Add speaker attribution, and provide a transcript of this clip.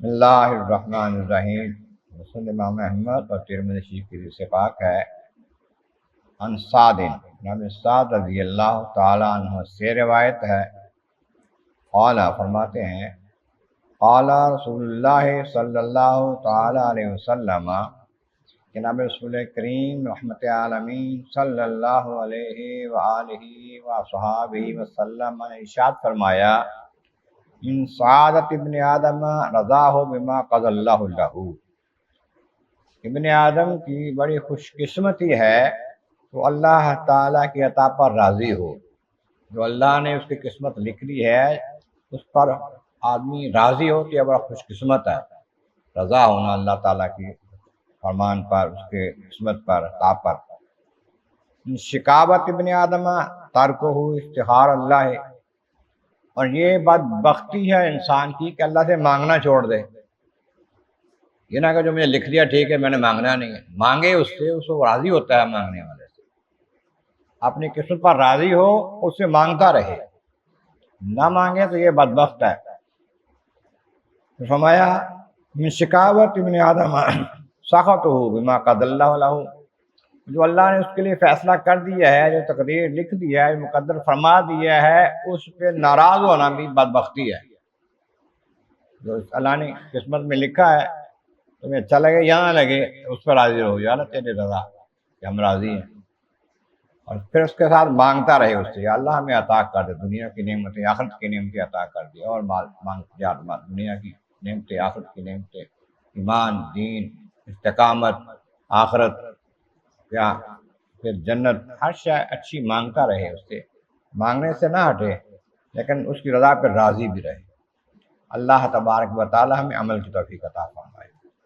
Speaker 1: بسم اللہ الرحمن الرحیم۔ رسول امام احمد اور ترمذی شریف کی حدیث پاک ہے، عن سعد، جناب سعد رضی اللہ تعالیٰ عنہ سے روایت ہے، قال فرماتے ہیں، قال رسول اللہ صلی اللہ تعالیٰ علیہ وسلم، جناب رسول کریم رحمت عالمین صلی اللہ علیہ وآلہ وصحابہ وسلم نے ارشاد فرمایا، من سعادت ابن آدم رضاہ بما قضى اللہ لہ، ابن آدم کی بڑی خوش قسمتی ہے تو اللہ تعالیٰ کی عطا پر راضی ہو۔ جو اللہ نے اس کی قسمت لکھ لی ہے اس پر آدمی راضی ہو تو یہ بڑا خوش قسمت ہے، رضا ہونا اللہ تعالیٰ کی فرمان پر، اس کے قسمت پر، عطا پر۔ شکاوت ابن آدم ترکہ افتخار اللہ، اور یہ بدبختی ہے انسان کی کہ اللہ سے مانگنا چھوڑ دے۔ یہ نہ کہ جو مجھے لکھ دیا ٹھیک ہے میں نے مانگنا نہیں ہے، مانگے اس سے، اس کو راضی ہوتا ہے مانگنے والے سے، اپنی قسمت پر راضی ہو، اس سے مانگتا رہے، نہ مانگے تو یہ بدبخت ہے۔ فرمایا من شکاوت ابن آدم سخطہ بما قضى اللہ لہ، جو اللہ نے اس کے لیے فیصلہ کر دیا ہے، جو تقدیر لکھ دیا ہے، مقدر فرما دیا ہے، اس پہ ناراض ہونا بھی بدبختی ہے۔ جو اللہ نے قسمت میں لکھا ہے تمہیں اچھا لگے یا نہ لگے اس پر راضی رہو، یا اللہ تیرے رضا کہ ہم راضی ہیں، اور پھر اس کے ساتھ مانگتا رہے اس سے، یا اللہ ہمیں عطا کر دے دنیا کی نعمتیں، آخرت کی نعمتیں عطا کر دے، اور دنیا کی نعمتیں، آخرت کی نعمتیں، ایمان، دین، استقامت، آخرت، کیا پھر جنت، ہر شے اچھی مانگتا رہے، اس سے مانگنے سے نہ ہٹے، لیکن اس کی رضا پر راضی بھی رہے۔ اللہ تبارک و تعالی ہمیں عمل کی توفیق عطا فرمائے۔